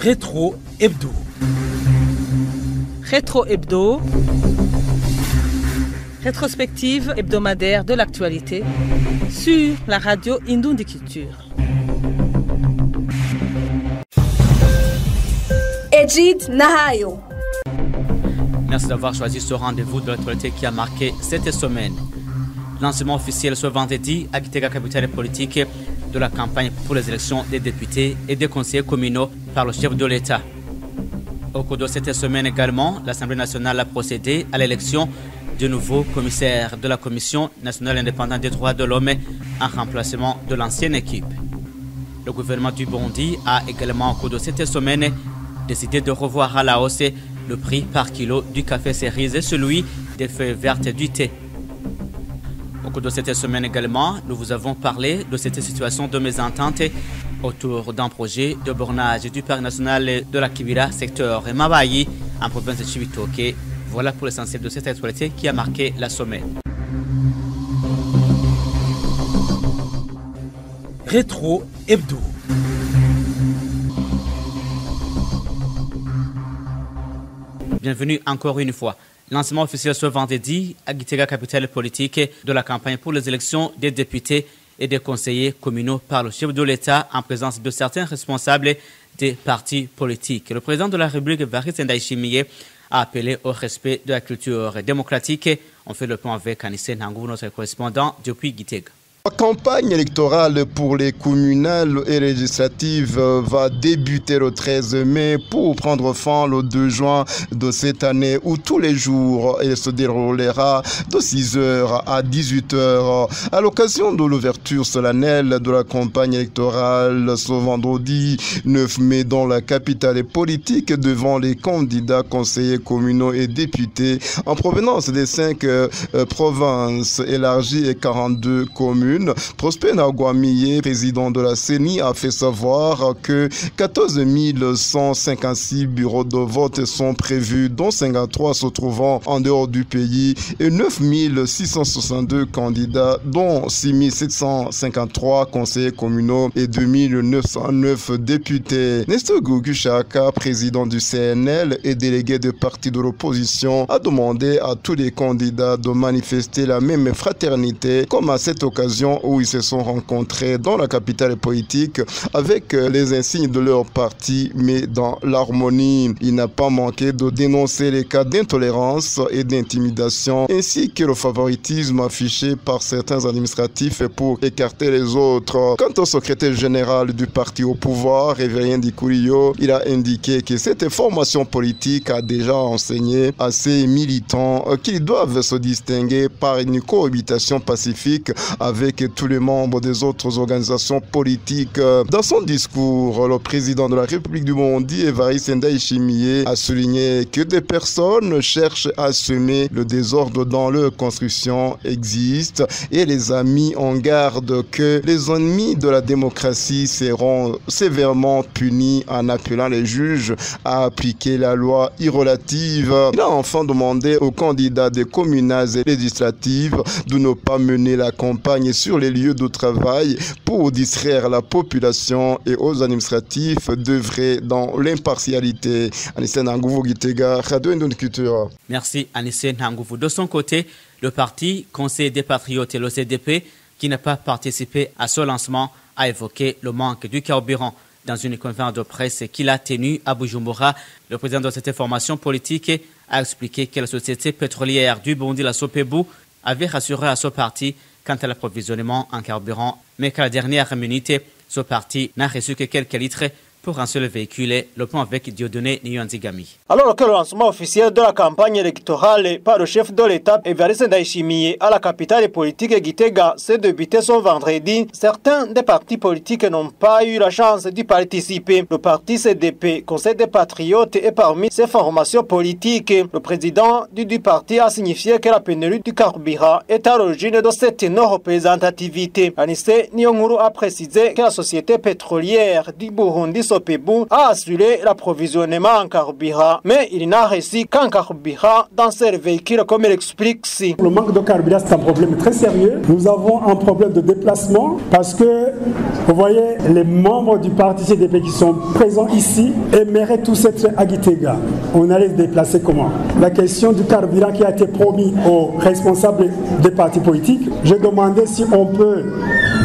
Rétro Hebdo. Rétro Hebdo. Rétrospective hebdomadaire de l'actualité sur la radio Indoundi Culture. Ejid Nahayo. Merci d'avoir choisi ce rendez-vous de l'actualité qui a marqué cette semaine. Lancement officiel ce vendredi à Gitega, capitale politique, de la campagne pour les élections des députés et des conseillers communaux par le chef de l'État. Au cours de cette semaine également, l'Assemblée nationale a procédé à l'élection du nouveau commissaire de la Commission nationale indépendante des droits de l'homme en remplacement de l'ancienne équipe. Le gouvernement du Burundi a également, au cours de cette semaine, décidé de revoir à la hausse le prix par kilo du café cerise et celui des feuilles vertes du thé. Au cours de cette semaine également, nous vous avons parlé de cette situation de mésentente autour d'un projet de bornage du parc national de la Kibira, secteur Mabayi, en province de Chibitoke. Voilà pour l'essentiel de cette actualité qui a marqué la semaine. Rétro Hebdo. Bienvenue encore une fois. Lancement officiel ce vendredi à Gitega, capitale politique, de la campagne pour les élections des députés et des conseillers communaux par le chef de l'État en présence de certains responsables des partis politiques. Le président de la République, Evariste Ndayishimiye, a appelé au respect de la culture démocratique. On fait le point avec Anissé Nangou, notre correspondant depuis Gitega. La campagne électorale pour les communales et législatives va débuter le 13 mai pour prendre fin le 2 juin de cette année où tous les jours elle se déroulera de 6h à 18h. À l'occasion de l'ouverture solennelle de la campagne électorale ce vendredi 9 mai dans la capitale politique devant les candidats conseillers communaux et députés en provenance des 5 provinces élargies et 42 communes. Prosper Ntagwamiye, président de la CENI, a fait savoir que 14 156 bureaux de vote sont prévus, dont 53 se trouvant en dehors du pays, et 9 662 candidats, dont 6 753 conseillers communaux et 2 909 députés. Nestor Gugushaka, président du CNL et délégué de parti de l'opposition, a demandé à tous les candidats de manifester la même fraternité, comme à cette occasion où ils se sont rencontrés dans la capitale politique avec les insignes de leur parti, mais dans l'harmonie. Il n'a pas manqué de dénoncer les cas d'intolérance et d'intimidation, ainsi que le favoritisme affiché par certains administratifs pour écarter les autres. Quant au secrétaire général du parti au pouvoir, Révérien Dikourio, il a indiqué que cette formation politique a déjà enseigné à ses militants qu'ils doivent se distinguer par une cohabitation pacifique avec tous les membres des autres organisations politiques. Dans son discours, le président de la République du Burundi, Evariste Ndayishimiye, a souligné que des personnes cherchent à semer le désordre dans leur construction existent et les a mis en garde que les ennemis de la démocratie seront sévèrement punis en appelant les juges à appliquer la loi irrelative. Il a enfin demandé aux candidats des communales et législatives de ne pas mener la campagne sur les lieux de travail pour distraire la population et aux administratifs d'œuvrer dans l'impartialité. Anissé Nangou, Gitega, Radio Indoundi Culture. Merci Anissé Nangou. De son côté, le parti Conseil des Patriotes et le CDP, qui n'a pas participé à ce lancement, a évoqué le manque du carburant. Dans une conférence de presse qu'il a tenue à Bujumbura, le président de cette formation politique a expliqué que la société pétrolière du Burundi, la Sopebu, avait rassuré à ce parti quant à l'approvisionnement en carburant, mais qu'à la dernière minute, ce parti n'a reçu que quelques litres pour un seul véhicule. Le point avec Dieudonné Niyonzigami. Alors que le lancement officiel de la campagne électorale par le chef de l'État, Evariste Ndayishimiye, à la capitale politique Gitega, s'est débuté ce vendredi, certains des partis politiques n'ont pas eu la chance d'y participer. Le parti CDP, Conseil des Patriotes, est parmi ces formations politiques. Le président du parti a signifié que la pénurie du carburant est à l'origine de cette non-représentativité. Anissé Niyonkuru a précisé que la société pétrolière du Burundi Sopebu a assuré l'approvisionnement en carburant, mais il n'a reçu qu'un carburant dans ces véhicules comme il explique si. Le manque de carburant, c'est un problème très sérieux. Nous avons un problème de déplacement parce que, vous voyez, les membres du parti CDP qui sont présents ici aimeraient tous être à Gitega. On allait se déplacer comment? La question du carburant qui a été promis aux responsables des partis politiques, j'ai demandé si on peut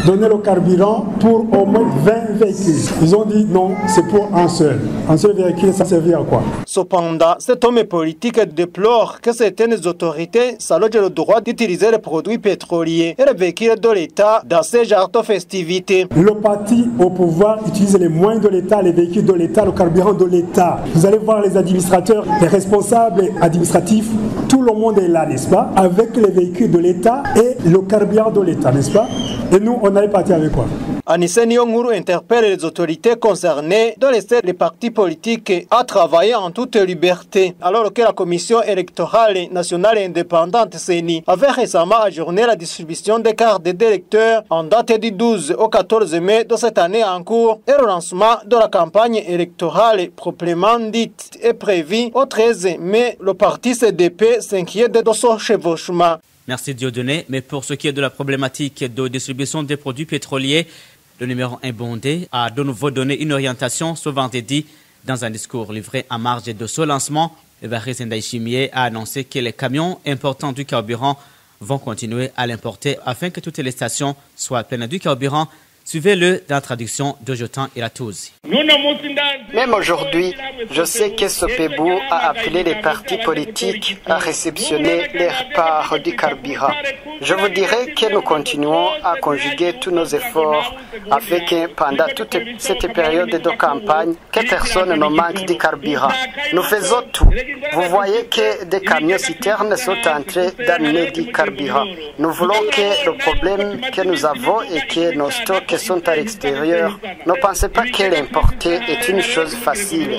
donner le carburant pour au moins 20 véhicules. Ils ont dit non, c'est pour un seul. Un seul véhicule, ça servit à quoi? Cependant, cet homme politique déplore que certaines autorités s'allongent le droit d'utiliser les produits pétroliers et les véhicules de l'État dans ces genres de festivités. Le parti au pouvoir utilise les moyens de l'État, les véhicules de l'État, le carburant de l'État. Vous allez voir les administrateurs, les responsables administratifs, tout le monde est là, n'est-ce pas? Avec les véhicules de l'État et le carburant de l'État, n'est-ce pas? Et nous, on allait partir avec quoi? Anissé Nyonguru interpelle les autorités concernées de laisser les partis politiques à travailler en toute liberté, alors que la Commission électorale nationale et indépendante CENI avait récemment ajourné la distribution des cartes d'électeurs en date du 12 au 14 mai de cette année en cours, et le lancement de la campagne électorale proprement dite est prévu au 13 mai. Le parti CDP s'inquiète de son chevauchement. Merci Dieudonné, mais pour ce qui est de la problématique de distribution des produits pétroliers, le numéro 1 Bondé a de nouveau donné une orientation ce vendredi dans un discours livré en marge de ce lancement. Évariste Ndayishimiye a annoncé que les camions importants du carburant vont continuer à l'importer afin que toutes les stations soient pleines du carburant. Suivez-le dans la traduction de Jotan Iratuzi. Même aujourd'hui, je sais que Sopebu a appelé les partis politiques à réceptionner leur part du carburant. Je vous dirai que nous continuons à conjuguer tous nos efforts afin que pendant toute cette période de campagne, que personne ne manque de carburant. Nous faisons tout. Vous voyez que des camions citernes sont en train d'amener du carburant. Nous voulons que le problème que nous avons et que nos stocks sont à l'extérieur, ne pensez pas que l'importer est une chose facile.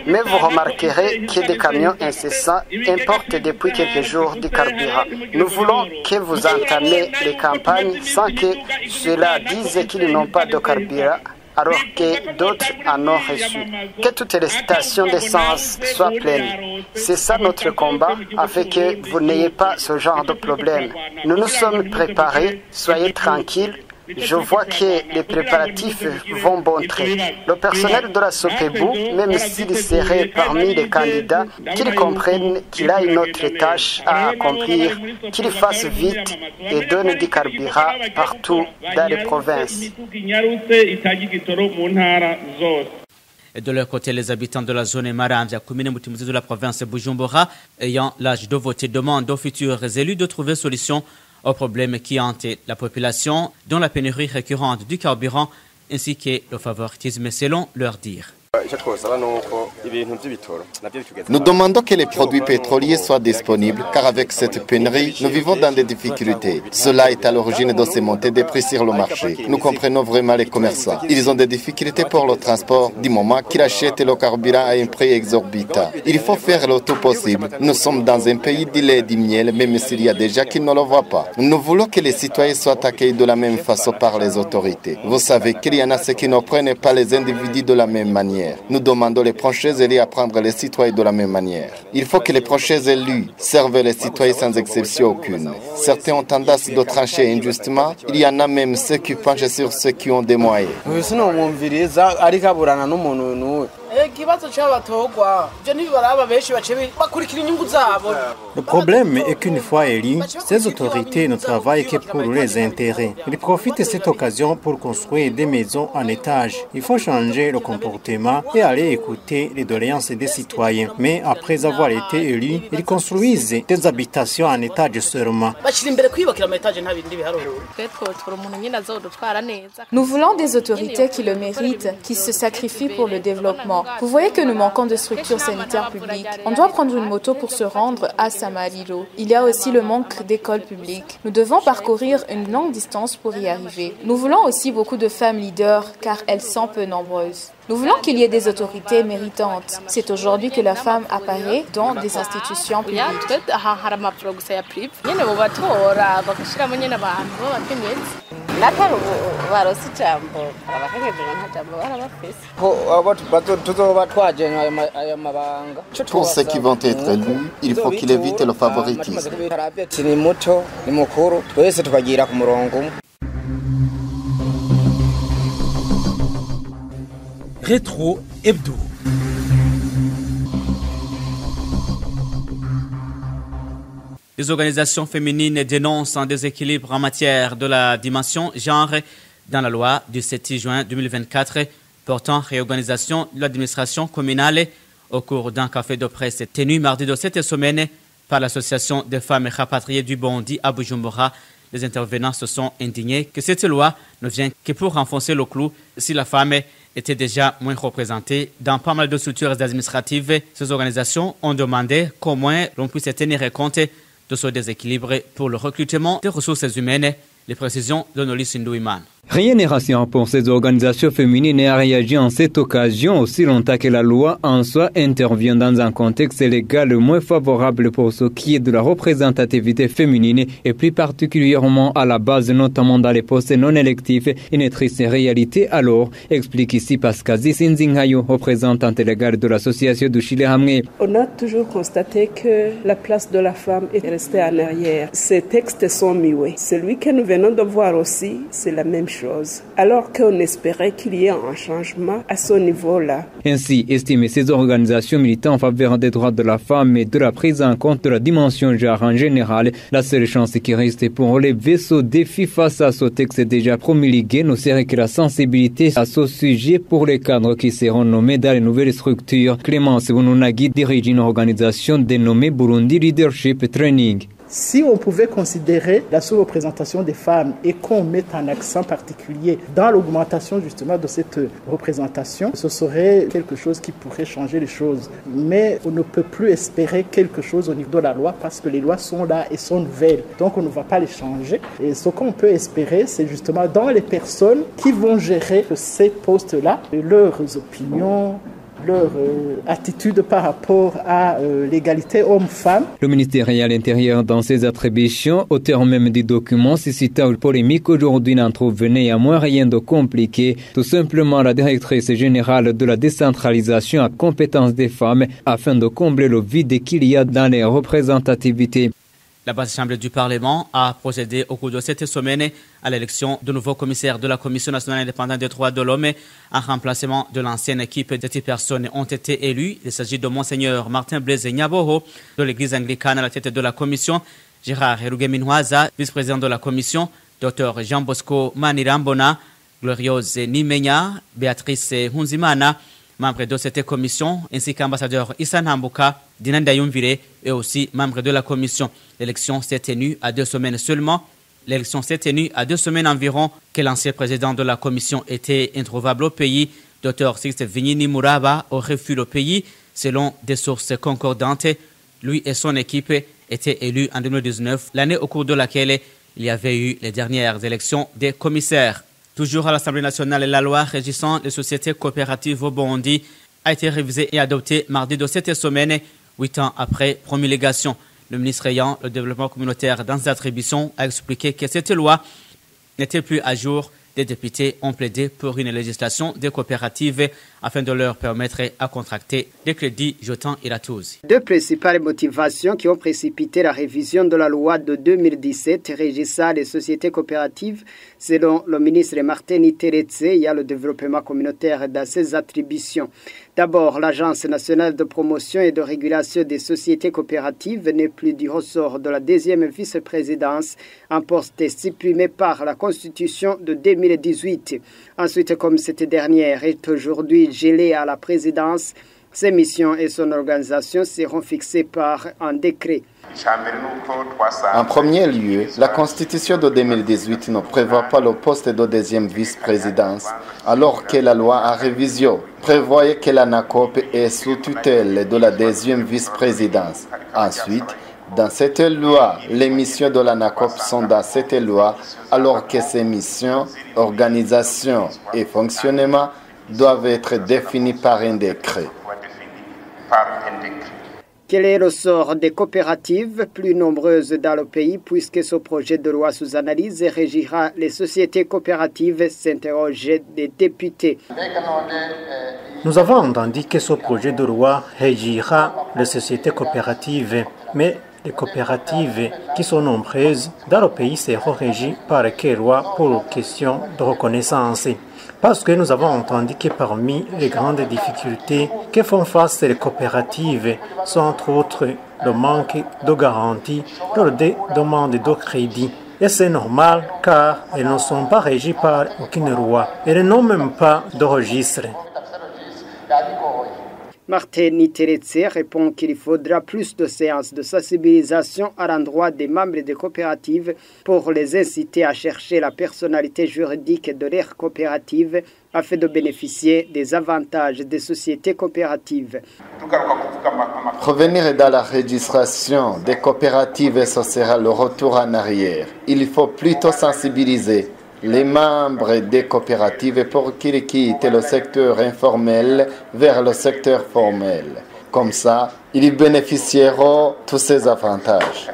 Mais vous remarquerez que des camions incessants importent depuis quelques jours du carburant. Nous voulons que vous entamez les campagnes sans que cela dise qu'ils n'ont pas de carburant, alors que d'autres en ont reçu. Que toutes les stations d'essence soient pleines. C'est ça notre combat, afin que vous n'ayez pas ce genre de problème. Nous nous sommes préparés, soyez tranquilles. Je vois que les préparatifs vont bon train. Le personnel de la Sopebu, même s'il serait parmi les candidats, qu'ils comprennent qu'il a une autre tâche à accomplir, qu'il fasse vite et donne du carburant partout dans les provinces. Et de leur côté, les habitants de la zone Maramvia, commune Mutimuzi de la province de Bujumbura, ayant l'âge de voter, demandent aux futurs élus de trouver solution aux problèmes qui hantent la population, dont la pénurie récurrente du carburant ainsi que le favoritisme selon leur dire. Nous demandons que les produits pétroliers soient disponibles, car avec cette pénurie, nous vivons dans des difficultés. Cela est à l'origine de ces montées des prix sur le marché. Nous comprenons vraiment les commerçants. Ils ont des difficultés pour le transport du moment qu'ils achètent le carburant à un prix exorbitant. Il faut faire le tout possible. Nous sommes dans un pays du lait et du miel, même s'il y a des gens qui ne le voient pas. Nous voulons que les citoyens soient accueillis de la même façon par les autorités. Vous savez qu'il y en a ceux qui ne prennent pas les individus de la même manière. Nous demandons les prochains élus à prendre les citoyens de la même manière. Il faut que les prochains élus servent les citoyens sans exception aucune. Certains ont tendance de trancher injustement. Il y en a même ceux qui penchent sur ceux qui ont des moyens. Le problème est qu'une fois élus, ces autorités ne travaillent que pour les intérêts. Ils profitent de cette occasion pour construire des maisons en étage. Il faut changer le comportement et aller écouter les doléances des citoyens. Mais après avoir été élus, ils construisent des habitations en étage seulement. Nous voulons des autorités qui le méritent, qui se sacrifient pour le développement. Vous voyez que nous manquons de structures sanitaires publiques. On doit prendre une moto pour se rendre à Samarilo. Il y a aussi le manque d'écoles publiques. Nous devons parcourir une longue distance pour y arriver. Nous voulons aussi beaucoup de femmes leaders, car elles sont peu nombreuses. Nous voulons qu'il y ait des autorités méritantes. C'est aujourd'hui que la femme apparaît dans des institutions publiques. Pour ceux qui vont être élus, il faut qu'ils évitent le favoritisme. Rétro Hebdo. Les organisations féminines dénoncent un déséquilibre en matière de la dimension genre dans la loi du 7 juin 2024 portant réorganisation de l'administration communale. Au cours d'un café de presse tenu mardi de cette semaine par l'association des femmes rapatriées du Bondi à Bujumbura, les intervenants se sont indignés que cette loi ne vient que pour renforcer le clou si la femme était déjà moins représentée dans pas mal de structures administratives. Ces organisations ont demandé qu'au moins l'on puisse tenir compte de ce déséquilibre pour le recrutement des ressources humaines. Les précisions de Noli Sindouiman. Rien n'est rassurant pour ces organisations féminines et a réagi en cette occasion aussi longtemps que la loi en soi intervient dans un contexte légal moins favorable pour ce qui est de la représentativité féminine et plus particulièrement à la base, notamment dans les postes non électifs. Une triste réalité alors, explique ici Pascazi Sinzinghayo, représentante légale de l'association du Chili Hamwe. On a toujours constaté que la place de la femme est restée en arrière. Ces textes sont muets. Celui que nous venons de voir aussi, c'est la même chose. Alors qu'on espérait qu'il y ait un changement à ce niveau-là. Ainsi, estiment ces organisations militant en faveur des droits de la femme et de la prise en compte de la dimension genre en général, la seule chance qui reste pour relever ce défi face à ce texte déjà promulgué ne serait que la sensibilité à ce sujet pour les cadres qui seront nommés dans les nouvelles structures. Clémence Bununagi dirige une organisation dénommée Burundi Leadership Training. Si on pouvait considérer la sous-représentation des femmes et qu'on mette un accent particulier dans l'augmentation justement de cette représentation, ce serait quelque chose qui pourrait changer les choses. Mais on ne peut plus espérer quelque chose au niveau de la loi parce que les lois sont là et sont nouvelles. Donc on ne va pas les changer. Et ce qu'on peut espérer, c'est justement dans les personnes qui vont gérer ces postes-là, leurs opinions, leur attitude par rapport à l'égalité homme-femme. Le ministère de l'Intérieur, dans ses attributions, auteur même du document, suscita une polémique aujourd'hui, n'en trouvenait à moins rien de compliqué. Tout simplement, la directrice générale de la décentralisation à compétence des femmes afin de combler le vide qu'il y a dans les représentativités. La basse chambre du Parlement a procédé au cours de cette semaine à l'élection de nouveaux commissaires de la Commission nationale indépendante des droits de l'homme. En remplacement de l'ancienne équipe de 10 personnes ont été élues. Il s'agit de Monseigneur Martin Blaise Nyaboho de l'église anglicane à la tête de la Commission, Gérard Rugeminwaza, vice-président de la Commission, Dr Jean Bosco Manirambona, Gloriose Nimenya, Béatrice Hunzimana, membre de cette commission, ainsi qu'ambassadeur Issa Nambuka, Dinanda Yumvire et aussi membre de la commission. L'élection s'est tenue à 2 semaines seulement. L'élection s'est tenue à 2 semaines environ que l'ancien président de la commission était introuvable au pays. Dr Sixte Vignini Muraba aurait fui le pays selon des sources concordantes. Lui et son équipe étaient élus en 2019, l'année au cours de laquelle il y avait eu les dernières élections des commissaires. Toujours à l'Assemblée nationale, la loi régissant les sociétés coopératives au Burundi a été révisée et adoptée mardi de cette semaine, 8 ans après promulgation. Le ministre ayant le développement communautaire dans ses attributions a expliqué que cette loi n'était plus à jour. Des députés ont plaidé pour une législation des coopératives afin de leur permettre à contracter des crédits jetant Iratuzi. 2 principales motivations qui ont précipité la révision de la loi de 2017 régissant les sociétés coopératives, selon le ministre Martin Teretse, il y a le développement communautaire dans ses attributions. D'abord, l'Agence nationale de promotion et de régulation des sociétés coopératives n'est plus du ressort de la 2e vice-présidence, un poste supprimé par la Constitution de 2018. Ensuite, comme cette dernière est aujourd'hui gelée à la présidence, ses missions et son organisation seront fixées par un décret. En premier lieu, la Constitution de 2018 ne prévoit pas le poste de 2e vice-présidence, alors que la loi en révision prévoyait que l'ANACOP est sous tutelle de la 2e vice-présidence. Ensuite, dans cette loi, les missions de l'ANACOP sont dans cette loi, alors que ces missions, organisation et fonctionnement doivent être définies par un décret. Quel est le sort des coopératives plus nombreuses dans le pays puisque ce projet de loi sous analyse régira les sociétés coopératives, s'interrogeaient des députés. Nous avons entendu que ce projet de loi régira les sociétés coopératives, mais les coopératives qui sont nombreuses dans le pays seront régies par quelle loi pour question de reconnaissance? Parce que nous avons entendu que parmi les grandes difficultés que font face les coopératives sont entre autres le manque de garantie lors des demandes de crédit. Et c'est normal car elles ne sont pas régies par aucune loi. Elles n'ont même pas de registre. Martin Niteretse répond qu'il faudra plus de séances de sensibilisation à l'endroit des membres des coopératives pour les inciter à chercher la personnalité juridique de leur coopérative afin de bénéficier des avantages des sociétés coopératives. Revenir dans la registration des coopératives, ce sera le retour en arrière. Il faut plutôt sensibiliser les membres des coopératives pour qu'ils quittent le secteur informel vers le secteur formel. Comme ça, ils bénéficieront tous ces avantages.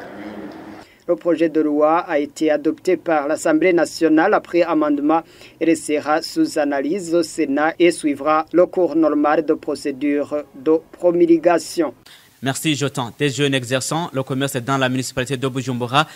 Le projet de loi a été adopté par l'Assemblée nationale après amendement et sera sous analyse au Sénat et suivra le cours normal de procédure de promulgation. Merci Jotan. Des jeunes exerçant le commerce dans la municipalité de Bujumbura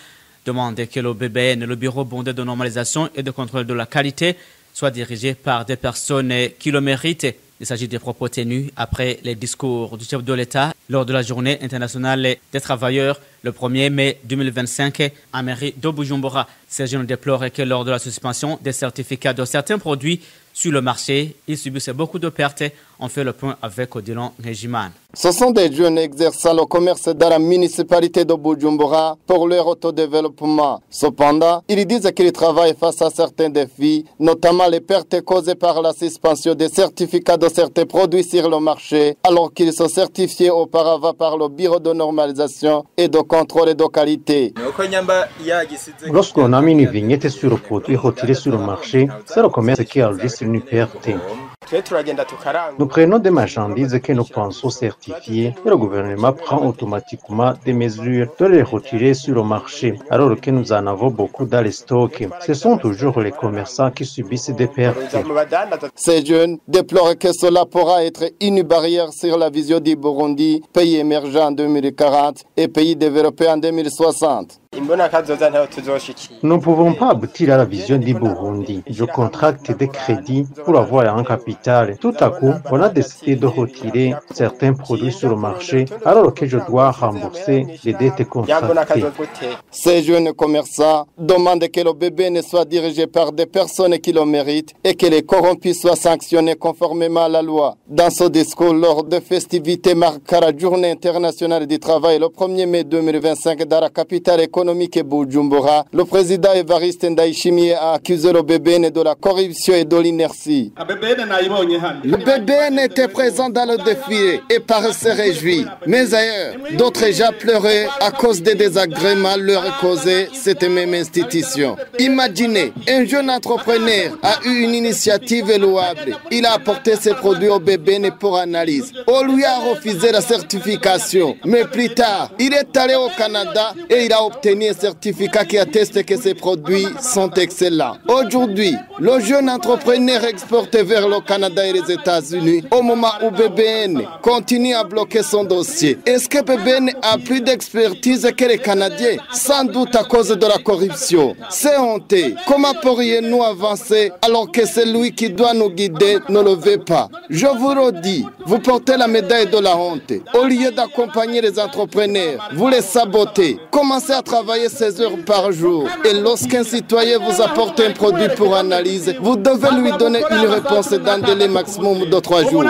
demandent que le BBN, le Bureau bondé de normalisation et de contrôle de la qualité, soit dirigé par des personnes qui le méritent. Il s'agit des propos tenus après les discours du chef de l'État lors de la journée internationale des travailleurs le 1er mai 2025 en mairie de Bujumbura. Ces jeunes déplorent que lors de la suspension des certificats de certains produits sur le marché, ils subissent beaucoup de pertes. On fait le point avec Odilon Régiman. Ce sont des jeunes exerçant le commerce dans la municipalité de Bujumbura pour leur autodéveloppement. Cependant, ils disent qu'ils travaillent face à certains défis, notamment les pertes causées par la suspension des certificats de certains produits sur le marché, alors qu'ils sont certifiés auparavant par le Bureau de normalisation et de contrôle de qualité. Lorsqu'on a mis une vignette sur le produit retiré sur le marché, c'est le commerce qui enregistre une perte. Nous prenons des marchandises que nous pensons certifiées et le gouvernement prend automatiquement des mesures de les retirer sur le marché, alors que nous en avons beaucoup dans les stocks. Ce sont toujours les commerçants qui subissent des pertes. Ces jeunes déplorent que cela pourra être une barrière sur la vision du Burundi, pays émergent en 2040 et pays développé en 2060. Nous ne pouvons pas aboutir à la vision du Burundi. Je contracte des crédits pour avoir un capital. Tout à coup, on a décidé de retirer certains produits sur le marché alors que je dois rembourser les dettes contractées. Ces jeunes commerçants demandent que le BBN soit dirigé par des personnes qui le méritent et que les corrompus soient sanctionnés conformément à la loi. Dans ce discours, lors de festivités marquant la Journée internationale du travail le 1er mai 2025 dans la capitale économique Bujumbura, le président Evariste Ndayishimiye a accusé le BBN de la corruption et de l'inertie. Le BBN était présent dans le défilé et paraissait réjoui. Mais ailleurs, d'autres gens pleuraient à cause des désagréments leur causés cette même institution. Imaginez, un jeune entrepreneur a eu une initiative louable. Il a apporté ses produits au BBN pour analyse. On lui a refusé la certification. Mais plus tard, il est allé au Canada et il a obtenu un certificat qui atteste que ces produits sont excellents. Aujourd'hui, le jeune entrepreneur exporte vers le Canada et les États-Unis au moment où BBN continue à bloquer son dossier. Est-ce que BBN a plus d'expertise que les Canadiens? Sans doute à cause de la corruption. C'est honteux. Comment pourrions-nous avancer alors que celui qui doit nous guider ne le veut pas? Je vous le dis, vous portez la médaille de la honte. Au lieu d'accompagner les entrepreneurs, vous les sabotez. Commencez à travailler 16 heures par jour. Et lorsqu'un citoyen vous apporte un produit pour analyse, vous devez lui donner une réponse dans un délai maximum de 3 jours.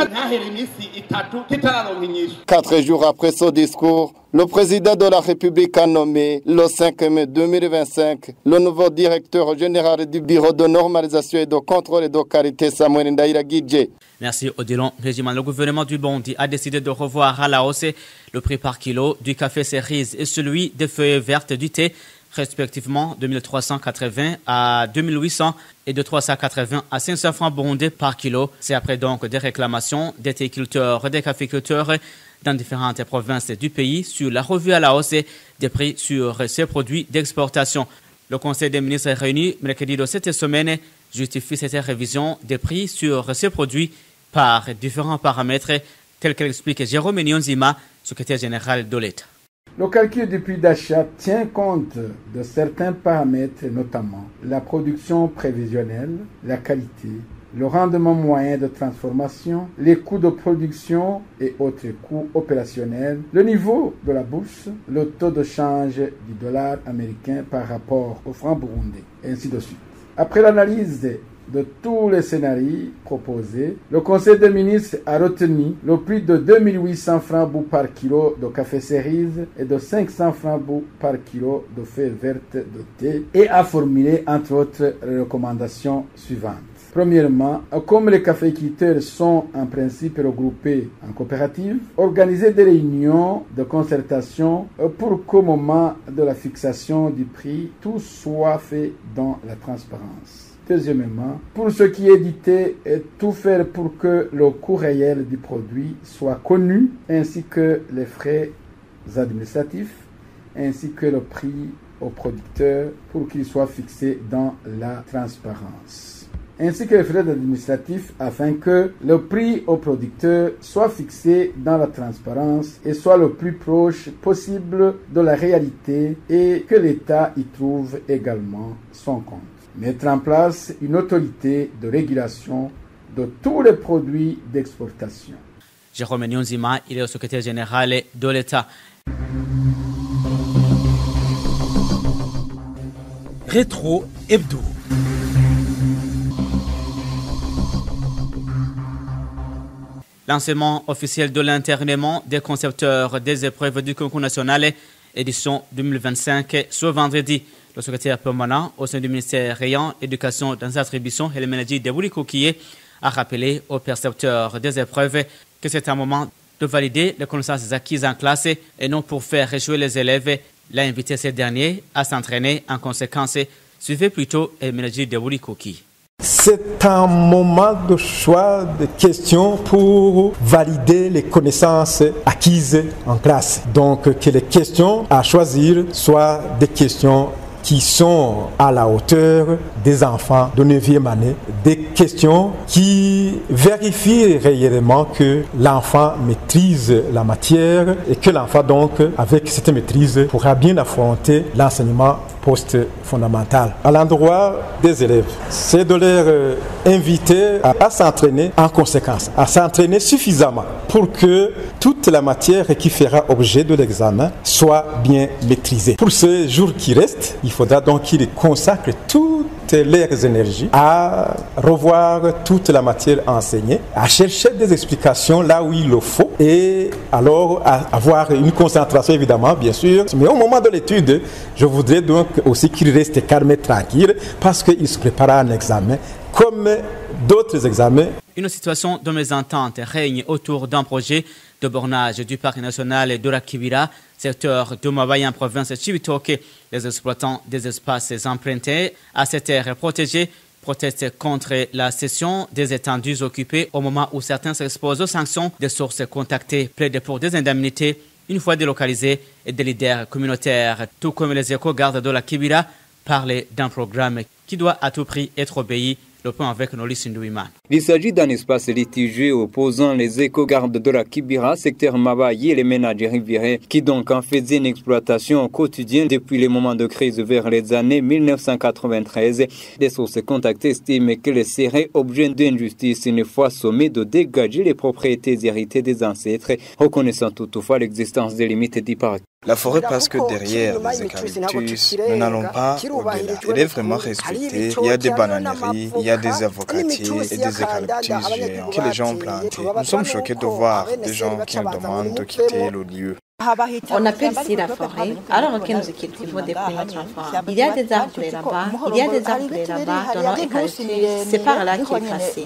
4 jours après ce discours, le président de la République a nommé le 5 mai 2025 le nouveau directeur général du Bureau de normalisation et de contrôle de qualité, Samuel Ndayiragije. Merci Odilon Régiment. Le gouvernement du Burundi a décidé de revoir à la hausse le prix par kilo du café cerise et celui des feuilles vertes du thé, respectivement de 1380 à 2800 et de 380 à 500 francs burundais par kilo. C'est après donc des réclamations des thé-culteurs, des caféculteurs, dans différentes provinces du pays sur la revue à la hausse des prix sur ces produits d'exportation. Le Conseil des ministres réuni mercredi de cette semaine justifie cette révision des prix sur ces produits par différents paramètres, tels qu'explique Jérôme Nyonzima, secrétaire général de l'État. Le calcul du prix d'achat tient compte de certains paramètres, notamment la production prévisionnelle, la qualité, le rendement moyen de transformation, les coûts de production et autres coûts opérationnels, le niveau de la bourse, le taux de change du dollar américain par rapport au franc burundais, et ainsi de suite. Après l'analyse de tous les scénarios proposés, le Conseil des ministres a retenu le prix de 2800 francs bout par kilo de café cerise et de 500 francs bout par kilo de feuilles vertes de thé et a formulé entre autres les recommandations suivantes. Premièrement, comme les caféiculteurs sont en principe regroupés en coopératives, organiser des réunions de concertation pour qu'au moment de la fixation du prix, tout soit fait dans la transparence. Deuxièmement, pour ce qui est édité, tout faire pour que le coût réel du produit soit connu, ainsi que les frais administratifs, ainsi que le prix au producteur pour qu'il soit fixé dans la transparence, ainsi que les frais administratifs afin que le prix au producteur soit fixé dans la transparence et soit le plus proche possible de la réalité et que l'État y trouve également son compte. Mettre en place une autorité de régulation de tous les produits d'exportation. Jérôme Nyonzima, il est le secrétaire général de l'État. Rétro Hebdo. Lancement officiel de l'internement des concepteurs des épreuves du concours national édition 2025 ce vendredi. Le secrétaire permanent au sein du ministère ayant éducation dans ses attributions et le manager de Bourikokié a rappelé aux percepteurs des épreuves que c'est un moment de valider les connaissances acquises en classe et non pour faire échouer les élèves. Il a invité ces derniers à s'entraîner en conséquence. Suivez plutôt le manager de Bourikokié. C'est un moment de choix de questions pour valider les connaissances acquises en classe. Donc que les questions à choisir soient des questions qui sont à la hauteur des enfants de 9e année, des questions qui vérifient réellement que l'enfant maîtrise la matière et que l'enfant donc, avec cette maîtrise, pourra bien affronter l'enseignement post-fondamental. À l'endroit des élèves, c'est de leur inviter à s'entraîner en conséquence, à s'entraîner suffisamment pour que toute la matière qui fera objet de l'examen soit bien maîtrisée. Pour ce jour qui reste, il faudra donc qu'ils consacrent toutes leurs énergies à revoir toute la matière enseignée, à chercher des explications là où il le faut et alors à avoir une concentration évidemment, bien sûr. Mais au moment de l'étude, je voudrais donc aussi qu'ils restent calmes et tranquilles parce qu'ils se préparent à un examen comme d'autres examens. Une situation de mésentente règne autour d'un projet de bornage du parc national de la Kibira, secteur de Mabaye en province de Chibitoke. Les exploitants des espaces empruntés à cette aire protégée protestent contre la cession des étendues occupées au moment où certains s'exposent aux sanctions. Des sources contactées plaident pour des indemnités une fois délocalisés et des leaders communautaires, tout comme les éco-gardes de la Kibira, parlent d'un programme qui doit à tout prix être obéi. Le point avec Nolis Ndouiman. Il s'agit d'un espace litigieux opposant les éco-gardes de la Kibira, secteur Mabaye et les ménages rivierains qui donc en faisaient une exploitation quotidienne depuis les moments de crise vers les années 1993. Des sources contactées estiment qu'elle serait objet d'injustice une fois sommée de dégager les propriétés héritées des ancêtres, reconnaissant toutefois l'existence des limites du parc. La forêt passe que derrière les eucalyptus, nous n'allons pas au-delà. Elle est vraiment respectée. Il y a des bananeries, il y a des avocatiers et des eucalyptus géants que les gens ont plantés. Nous sommes choqués de voir des gens qui nous demandent de quitter le lieu. On appelle ici la forêt, alors que nous cultivons depuis notre enfance. Il y a des arbres là-bas, il y a des arbres là-bas dans notre quartier. C'est par là qu'il est passé.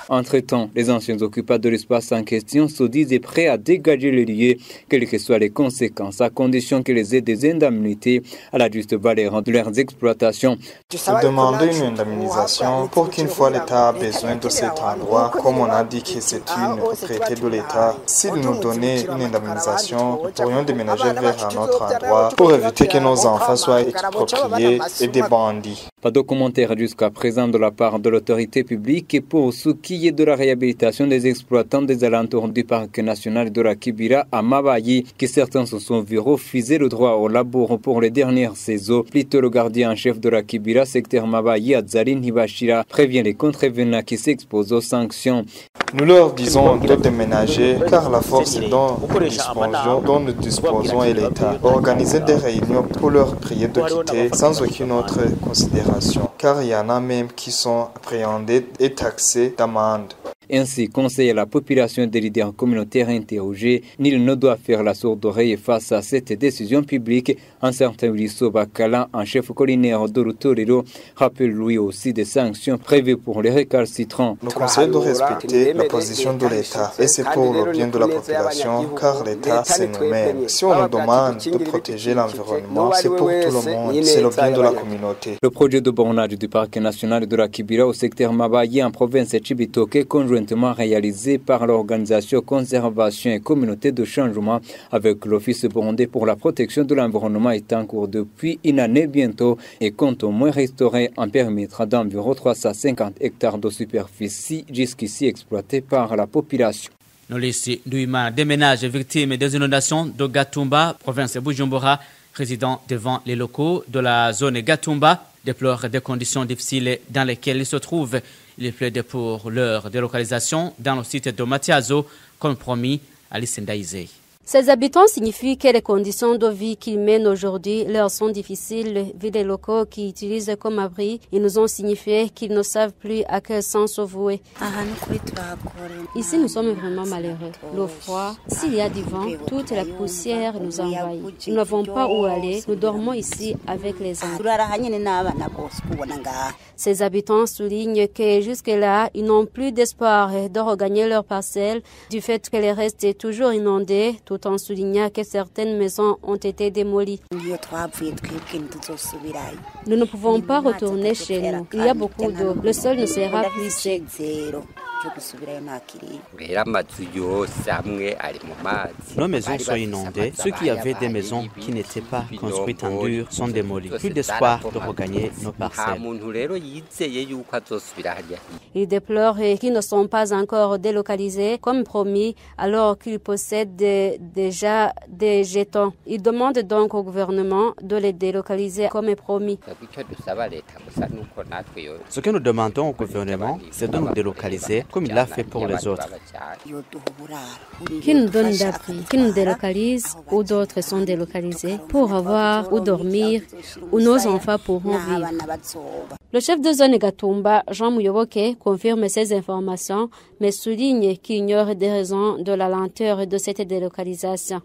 Entre-temps, les anciens occupants de l'espace en question se disent prêts à dégager les lieux, quelles que soient les conséquences, à condition que les aient des indemnités à la juste valeur de leurs exploitations. Nous demandons une indemnisation pour qu'une fois l'État a besoin de cet endroit, comme on a dit que c'est une propriété de l'État, s'il nous donnait une indemnisation, nous pourrions déménager vers un autre endroit pour éviter que nos enfants soient expropriés et des bandits. Pas de commentaire jusqu'à présent de la part de l'autorité publique pour ce qui est de la réhabilitation des exploitants des alentours du parc national de la Kibira à Mabayi, que certains se sont vus refuser le droit au labour pour les dernières saisons. Plutôt le gardien en chef de la Kibira, secteur Mabayi, Azali Hibashira, prévient les contrevenants qui s'exposent aux sanctions. Nous leur disons de déménager car la force dont nous disposons est l'État. Organiser des réunions pour leur prier de quitter sans aucune autre considération, car il y en a même qui sont appréhendés et taxés d'amende. Ainsi, conseille à la population des leaders communautaires interrogés, nul ne doit faire la sourde oreille face à cette décision publique. Un certain Ulisso Bakala, un chef collinaire de Rutorero, rappelle lui aussi des sanctions prévues pour les récalcitrants. Nous conseillons de respecter la position de l'État et c'est pour le bien de la population car l'État c'est nous-mêmes. Si on nous demande de protéger l'environnement, c'est pour tout le monde, c'est le bien de la communauté. Le projet de bornage du parc national de la Kibira au secteur Mabayi en province Chibitoke, conjointement réalisé par l'organisation Conservation et Communauté de Changement avec l'Office burundais pour la protection de l'environnement, est en cours depuis une année bientôt et compte au moins restaurer un périmètre d'environ 350 hectares de superficie jusqu'ici exploités par la population. Nolisi Douima, des ménages victimes des inondations de Gatumba, province de Bujumbura, résidant devant les locaux de la zone Gatumba, déplorent des conditions difficiles dans lesquelles ils se trouvent. Ils plaident pour leur délocalisation dans le site de Matiazo, comme promis à Lissendaïsé. Ces habitants signifient que les conditions de vie qu'ils mènent aujourd'hui leur sont difficiles, vu les locaux qu'ils utilisent comme abri. Ils nous ont signifié qu'ils ne savent plus à quel sens se vouer. Ici, nous sommes vraiment malheureux. Le froid, s'il y a du vent, toute la poussière nous envahit. Nous n'avons pas où aller. Nous dormons ici avec les enfants. Ces habitants soulignent que jusque-là, ils n'ont plus d'espoir de regagner leur parcelle du fait que les restes est toujours inondés, tout en soulignant que certaines maisons ont été démolies. Nous ne pouvons pas retourner chez nous. Il y a beaucoup d'eau. Le sol ne sera plus sec. Nos maisons sont inondées. Ceux qui avaient des maisons qui n'étaient pas construites en dur sont démolis. Plus d'espoir de regagner nos parcelles. Ils déplorent qu'ils ne sont pas encore délocalisés comme promis alors qu'ils possèdent déjà des jetons. Ils demandent donc au gouvernement de les délocaliser comme promis. Ce que nous demandons au gouvernement, c'est de nous délocaliser comme il l'a fait pour les autres. Qu'ils nous donnent d'abri, qu'ils nous délocalisent où d'autres sont délocalisés pour avoir où dormir, où nos enfants pourront vivre. Le chef de zone Gatumba, Jean Muyoboke, confirme ces informations, mais souligne qu'il ignore des raisons de la lenteur de cette délocalisation.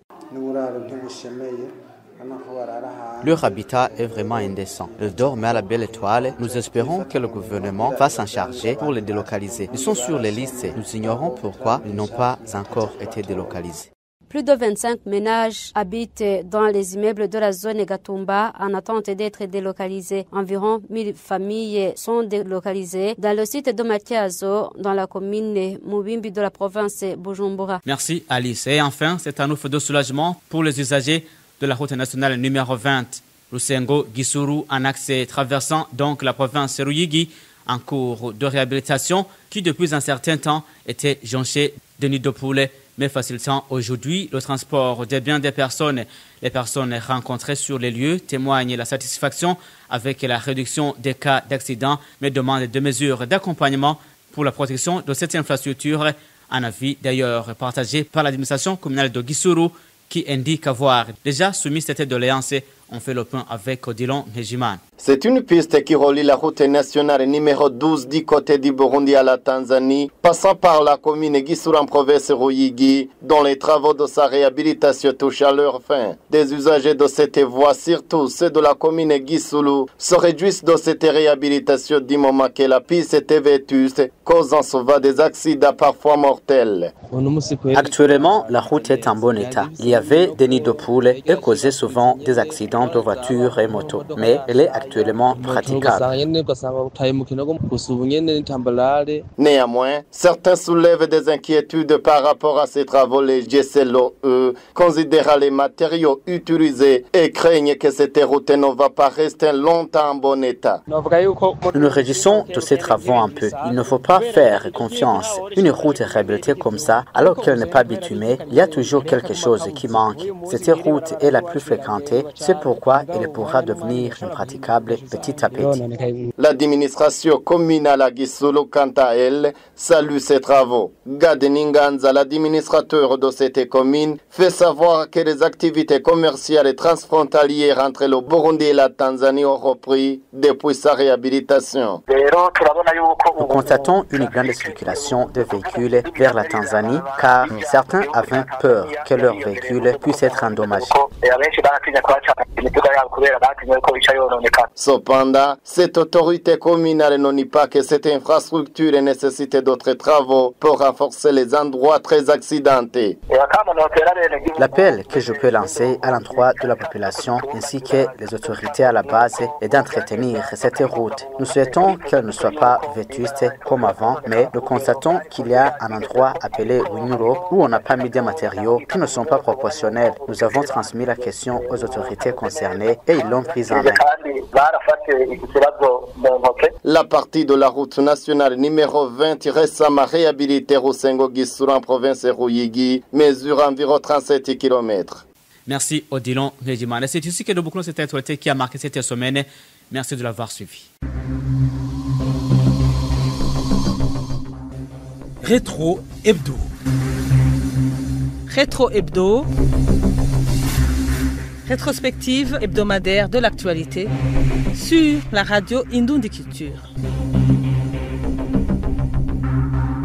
Leur habitat est vraiment indécent. Ils dorment à la belle étoile. Nous espérons que le gouvernement va s'en charger pour les délocaliser. Ils sont sur les listes. Nous ignorons pourquoi ils n'ont pas encore été délocalisés. Plus de 25 ménages habitent dans les immeubles de la zone Gatumba en attente d'être délocalisés. Environ 1000 familles sont délocalisées dans le site de Matiazo, dans la commune Mubimbi de la province Bujumbura. Merci Alice. Et enfin, c'est un ouf de soulagement pour les usagers de la route nationale numéro 20. Rusengo-Gisuru, un axe traversant donc la province Ruyigi, en cours de réhabilitation, qui depuis un certain temps était jonché de nids de poulet, mais facilitant aujourd'hui le transport des biens des personnes. Les personnes rencontrées sur les lieux témoignent la satisfaction avec la réduction des cas d'accident, mais demandent des mesures d'accompagnement pour la protection de cette infrastructure. Un avis d'ailleurs partagé par l'administration communale de Gisuru, qui indique avoir déjà soumis cette doléance. On fait le point avec Odilon Nejiman. C'est une piste qui relie la route nationale numéro 12 du côté du Burundi à la Tanzanie, passant par la commune Gisuru en province Ruyigi, dont les travaux de sa réhabilitation touchent à leur fin. Des usagers de cette voie, surtout ceux de la commune Gisuru, se réjouissent de cette réhabilitation du moment que la piste était vétuste, causant souvent des accidents parfois mortels. Actuellement, la route est en bon état. Il y avait des nids de poules et causait souvent des accidents de voitures et motos, mais elle est actuellement praticable. Néanmoins, certains soulèvent des inquiétudes par rapport à ces travaux. Les GCLOE considèrent les matériaux utilisés et craignent que cette route ne va pas rester longtemps en bon état. Nous nous réjouissons de ces travaux un peu. Il ne faut pas faire confiance. Une route réhabilitée comme ça, alors qu'elle n'est pas bitumée, il y a toujours quelque chose qui manque. Cette route est la plus fréquentée, c'est pourquoi elle pourra devenir impraticable petit à petit. L'administration communale à Gisuru, quant à elle, salue ces travaux. Gadeninganza, l'administrateur de cette commune, fait savoir que les activités commerciales et transfrontalières entre le Burundi et la Tanzanie ont repris depuis sa réhabilitation. Nous constatons une grande circulation de véhicules vers la Tanzanie car certains avaient peur que leurs véhicules puissent être endommagés. Cependant, cette autorité communale ne nie pas que cette infrastructure nécessite d'autres travaux pour renforcer les endroits très accidentés. L'appel que je peux lancer à l'endroit de la population ainsi que les autorités à la base est d'entretenir cette route. Nous souhaitons qu'elle ne soit pas vétuste comme avant, mais nous constatons qu'il y a un endroit appelé Winyuro où on n'a pas mis des matériaux qui ne sont pas proportionnels. Nous avons transmis la question aux autorités concernées et ils l'ont prise en main. La partie de la route nationale numéro 20 récemment réhabilitée Rusengo Gisuru en province Ruyigi mesure environ 37 km. Merci Odilon Régimane. C'est ici que nous bouclons cette actualité qui a marqué cette semaine. Merci de l'avoir suivi. Rétro Hebdo. Rétro Hebdo. Rétrospective hebdomadaire de l'actualité sur la radio Indoundi Culture.